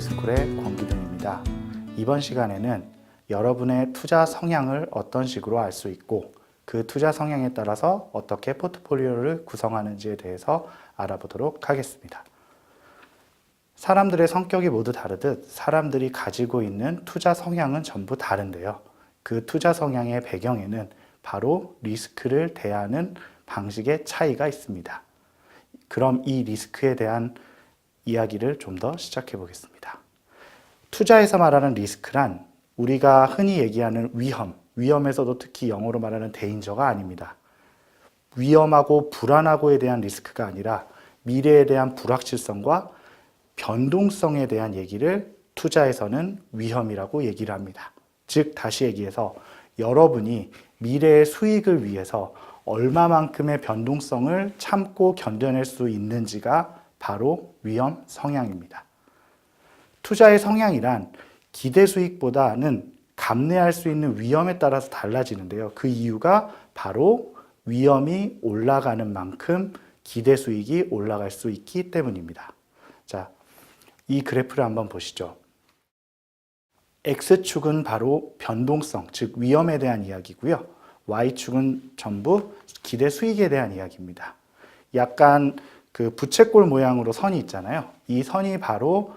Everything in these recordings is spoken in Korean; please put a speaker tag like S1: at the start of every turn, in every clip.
S1: 머니스쿨의 권기동입니다. 이번 시간에는 여러분의 투자 성향을 어떤 식으로 알 수 있고 그 투자 성향에 따라서 어떻게 포트폴리오를 구성하는지에 대해서 알아보도록 하겠습니다. 사람들의 성격이 모두 다르듯 사람들이 가지고 있는 투자 성향은 전부 다른데요. 그 투자 성향의 배경에는 바로 리스크를 대하는 방식의 차이가 있습니다. 그럼 이 리스크에 대한 이야기를 좀 더 시작해 보겠습니다. 투자에서 말하는 리스크란 우리가 흔히 얘기하는 위험에서도 특히 영어로 말하는 데인저가 아닙니다. 위험하고 불안하고에 대한 리스크가 아니라 미래에 대한 불확실성과 변동성에 대한 얘기를 투자에서는 위험이라고 얘기를 합니다. 즉 다시 얘기해서 여러분이 미래의 수익을 위해서 얼마만큼의 변동성을 참고 견뎌낼 수 있는지가 바로 위험 성향입니다. 투자의 성향이란 기대 수익보다는 감내할 수 있는 위험에 따라서 달라지는데요. 그 이유가 바로 위험이 올라가는 만큼 기대 수익이 올라갈 수 있기 때문입니다. 자, 이 그래프를 한번 보시죠. X축은 바로 변동성, 즉 위험에 대한 이야기고요. Y축은 전부 기대 수익에 대한 이야기입니다. 약간 그 부채꼴 모양으로 선이 있잖아요. 이 선이 바로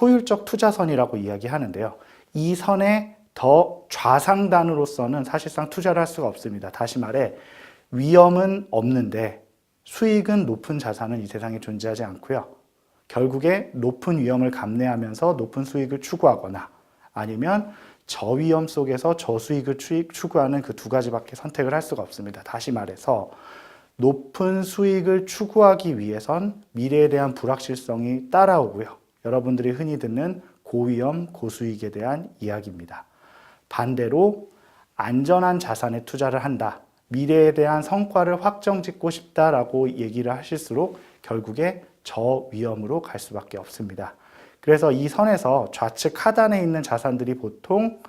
S1: 효율적 투자선이라고 이야기하는데요. 이 선의 더 좌상단으로서는 사실상 투자를 할 수가 없습니다. 다시 말해 위험은 없는데 수익은 높은 자산은 이 세상에 존재하지 않고요. 결국에 높은 위험을 감내하면서 높은 수익을 추구하거나 아니면 저위험 속에서 저수익을 추구하는 그 두 가지밖에 선택을 할 수가 없습니다. 다시 말해서 높은 수익을 추구하기 위해선 미래에 대한 불확실성이 따라오고요. 여러분들이 흔히 듣는 고위험, 고수익에 대한 이야기입니다. 반대로 안전한 자산에 투자를 한다. 미래에 대한 성과를 확정짓고 싶다라고 얘기를 하실수록 결국에 저위험으로 갈 수밖에 없습니다. 그래서 이 선에서 좌측 하단에 있는 자산들이 보통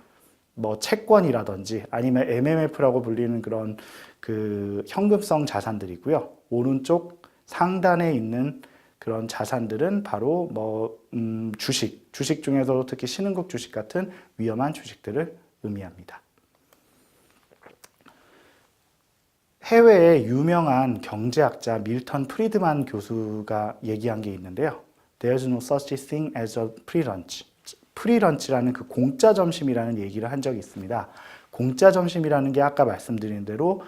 S1: 채권이라든지 아니면 MMF라고 불리는 그런 그 현금성 자산들이고요. 오른쪽 상단에 있는 그런 자산들은 바로 주식 중에서도 특히 신흥국 주식 같은 위험한 주식들을 의미합니다. 해외의 유명한 경제학자 밀턴 프리드만 교수가 얘기한 게 있는데요. There's no such thing as a free lunch. 프리런치라는 그 공짜 점심이라는 얘기를 한 적이 있습니다. 공짜 점심이라는 게 아까 말씀드린 대로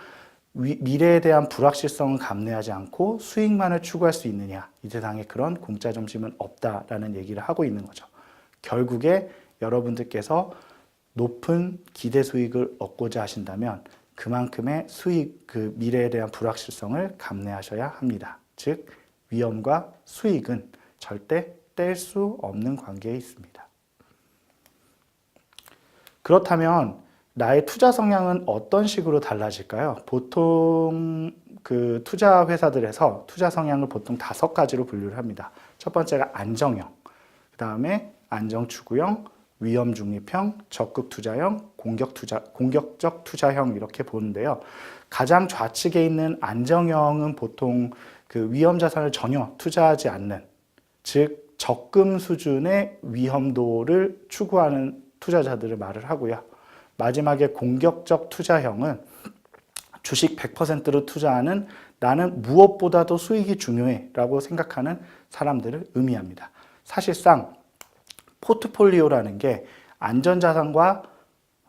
S1: 미래에 대한 불확실성은 감내하지 않고 수익만을 추구할 수 있느냐. 이 세상에 그런 공짜 점심은 없다라는 얘기를 하고 있는 거죠. 결국에 여러분들께서 높은 기대 수익을 얻고자 하신다면 그만큼의 수익, 그 미래에 대한 불확실성을 감내하셔야 합니다. 즉 위험과 수익은 절대 뗄 수 없는 관계에 있습니다. 그렇다면 나의 투자 성향은 어떤 식으로 달라질까요? 보통 그 투자 회사들에서 투자 성향을 보통 5가지로 분류를 합니다. 첫 번째가 안정형, 그 다음에 안정추구형, 위험중립형, 적극투자형, 공격적 투자형 이렇게 보는데요. 가장 좌측에 있는 안정형은 보통 그 위험 자산을 전혀 투자하지 않는, 즉 적금 수준의 위험도를 추구하는 투자자들을 말을 하고요. 마지막에 공격적 투자형은 주식 100%로 투자하는 나는 무엇보다도 수익이 중요해 라고 생각하는 사람들을 의미합니다. 사실상 포트폴리오라는 게 안전자산과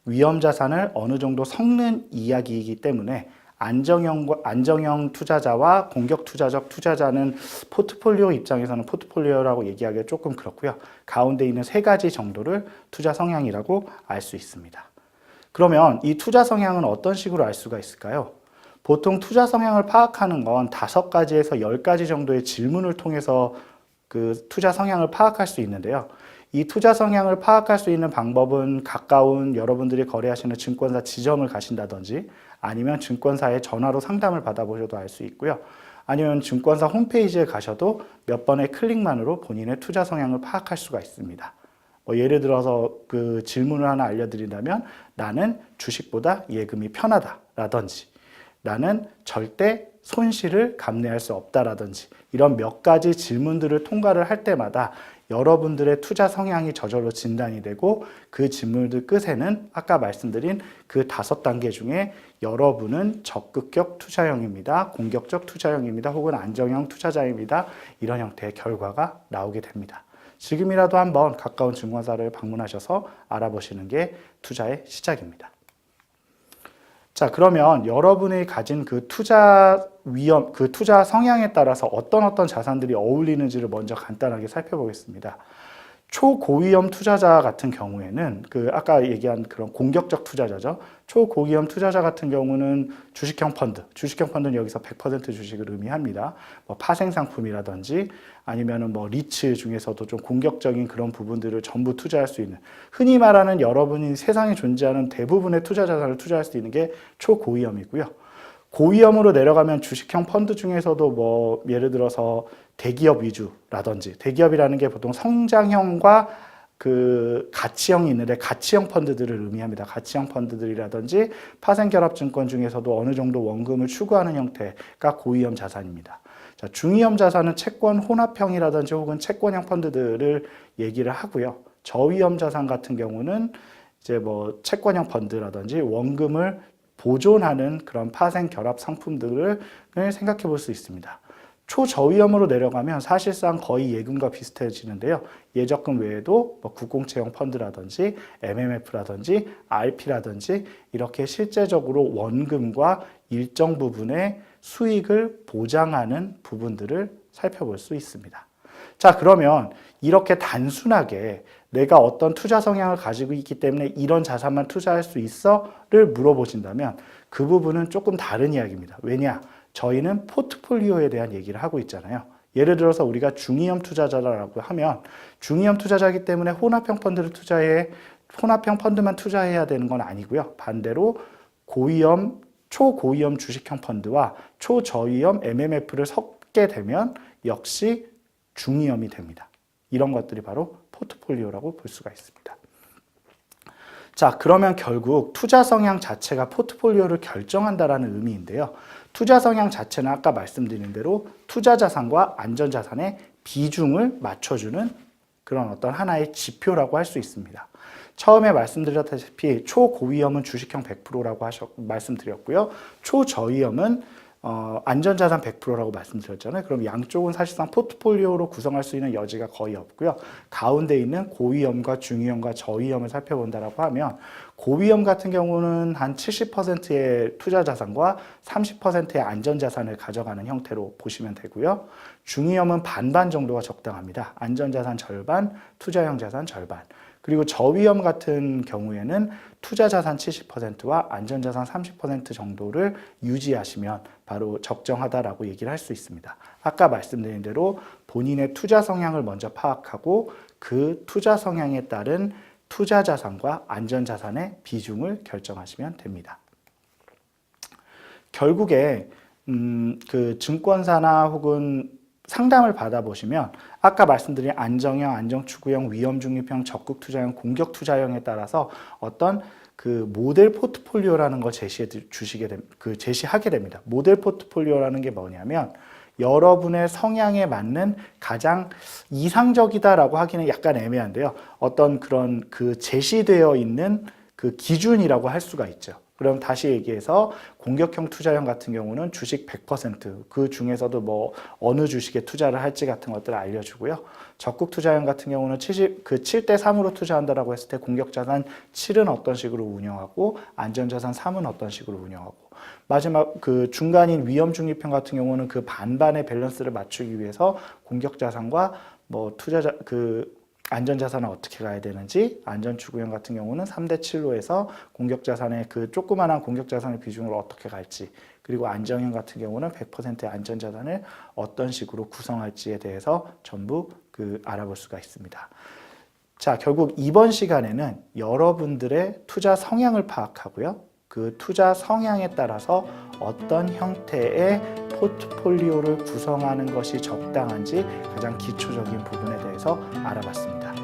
S1: 위험자산을 어느 정도 섞는 이야기이기 때문에 안정형 투자자와 공격투자적 투자자는 포트폴리오 입장에서는 포트폴리오라고 얘기하기가 조금 그렇고요. 가운데 있는 3가지 정도를 투자 성향이라고 알 수 있습니다. 그러면 이 투자 성향은 어떤 식으로 알 수가 있을까요? 보통 투자 성향을 파악하는 건 5가지에서 10가지 정도의 질문을 통해서 그 투자 성향을 파악할 수 있는데요. 이 투자 성향을 파악할 수 있는 방법은 가까운 여러분들이 거래하시는 증권사 지점을 가신다든지 아니면 증권사에 전화로 상담을 받아보셔도 알 수 있고요. 아니면 증권사 홈페이지에 가셔도 몇 번의 클릭만으로 본인의 투자 성향을 파악할 수가 있습니다. 예를 들어서 그 질문을 하나 알려드린다면 나는 주식보다 예금이 편하다라든지 나는 절대 손실을 감내할 수 없다라든지 이런 몇 가지 질문들을 통과를 할 때마다 여러분들의 투자 성향이 저절로 진단이 되고 그 진물들 끝에는 아까 말씀드린 그 5단계 중에 여러분은 적극적 투자형입니다. 공격적 투자형입니다. 혹은 안정형 투자자입니다. 이런 형태의 결과가 나오게 됩니다. 지금이라도 한번 가까운 증권사를 방문하셔서 알아보시는 게 투자의 시작입니다. 자, 그러면 여러분이 가진 그 투자 위험, 그 투자 성향에 따라서 어떤 자산들이 어울리는지를 먼저 간단하게 살펴보겠습니다. 초고위험 투자자 같은 경우에는 그 아까 얘기한 그런 공격적 투자자죠. 초고위험 투자자 같은 경우는 주식형 펀드는 여기서 100% 주식을 의미합니다. 뭐 파생 상품이라든지 아니면은 뭐 리츠 중에서도 좀 공격적인 그런 부분들을 전부 투자할 수 있는, 흔히 말하는 여러분이 세상에 존재하는 대부분의 투자 자산을 투자할 수 있는 게 초고위험이고요. 고위험으로 내려가면 주식형 펀드 중에서도 뭐 예를 들어서 대기업 위주라든지, 대기업이라는 게 보통 성장형과 그 가치형이 있는데 가치형 펀드들을 의미합니다. 가치형 펀드들이라든지 파생결합증권 중에서도 어느 정도 원금을 추구하는 형태가 고위험 자산입니다. 자, 중위험 자산은 채권 혼합형이라든지 혹은 채권형 펀드들을 얘기를 하고요. 저위험 자산 같은 경우는 이제 뭐 채권형 펀드라든지 원금을 보존하는 그런 파생 결합 상품들을 생각해 볼 수 있습니다. 초저위험으로 내려가면 사실상 거의 예금과 비슷해지는데요. 예적금 외에도 뭐 국공채용 펀드라든지 MMF라든지 RP라든지 이렇게 실제적으로 원금과 일정 부분의 수익을 보장하는 부분들을 살펴볼 수 있습니다. 자, 그러면 이렇게 단순하게 내가 어떤 투자 성향을 가지고 있기 때문에 이런 자산만 투자할 수 있어?를 물어보신다면 그 부분은 조금 다른 이야기입니다. 왜냐? 저희는 포트폴리오에 대한 얘기를 하고 있잖아요. 예를 들어서 우리가 중위험 투자자라고 하면 중위험 투자자이기 때문에 혼합형 펀드만 투자해야 되는 건 아니고요. 반대로 고위험, 초고위험 주식형 펀드와 초저위험 MMF를 섞게 되면 역시 중위험이 됩니다. 이런 것들이 바로 포트폴리오라고 볼 수가 있습니다. 자, 그러면 결국 투자 성향 자체가 포트폴리오를 결정한다라는 의미인데요. 투자 성향 자체는 아까 말씀드린 대로 투자 자산과 안전 자산의 비중을 맞춰주는 그런 어떤 하나의 지표라고 할 수 있습니다. 처음에 말씀드렸다시피 초고위험은 주식형 100%라고 말씀드렸고요. 초저위험은 안전자산 100%라고 말씀드렸잖아요. 그럼 양쪽은 사실상 포트폴리오로 구성할 수 있는 여지가 거의 없고요. 가운데 있는 고위험과 중위험과 저위험을 살펴본다라고 하면 고위험 같은 경우는 한 70%의 투자 자산과 30%의 안전자산을 가져가는 형태로 보시면 되고요. 중위험은 반반 정도가 적당합니다. 안전자산 절반, 투자형 자산 절반. 그리고 저위험 같은 경우에는 투자자산 70%와 안전자산 30% 정도를 유지하시면 바로 적정하다라고 얘기를 할 수 있습니다. 아까 말씀드린 대로 본인의 투자 성향을 먼저 파악하고 그 투자 성향에 따른 투자자산과 안전자산의 비중을 결정하시면 됩니다. 결국에 그 증권사나 혹은 상담을 받아보시면 아까 말씀드린 안정형, 안정추구형, 위험중립형, 적극투자형, 공격투자형에 따라서 어떤 그 모델 포트폴리오라는 걸 제시하게 됩니다. 모델 포트폴리오라는 게 뭐냐면 여러분의 성향에 맞는 가장 이상적이다라고 하기는 약간 애매한데요. 어떤 그런 그 제시되어 있는 그 기준이라고 할 수가 있죠. 그럼 다시 얘기해서 공격형 투자형 같은 경우는 주식 100%, 그 중에서도 뭐 어느 주식에 투자를 할지 같은 것들을 알려주고요. 적극 투자형 같은 경우는 7대3으로 투자한다라고 했을 때 공격자산 7은 어떤 식으로 운영하고 안전자산 3은 어떤 식으로 운영하고, 마지막 그 중간인 위험중립형 같은 경우는 그 반반의 밸런스를 맞추기 위해서 공격자산과 뭐 안전자산은 어떻게 가야 되는지, 안전추구형 같은 경우는 3대7로 해서 공격자산의 그 조그만한 공격자산의 비중을 어떻게 갈지, 그리고 안정형 같은 경우는 100%의 안전자산을 어떤 식으로 구성할지에 대해서 전부 알아볼 수가 있습니다. 자, 결국 이번 시간에는 여러분들의 투자 성향을 파악하고요. 그 투자 성향에 따라서 어떤 형태의 포트폴리오를 구성하는 것이 적당한지 가장 기초적인 부분에 대해서 알아봤습니다.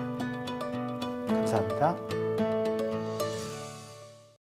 S1: 감사합니다.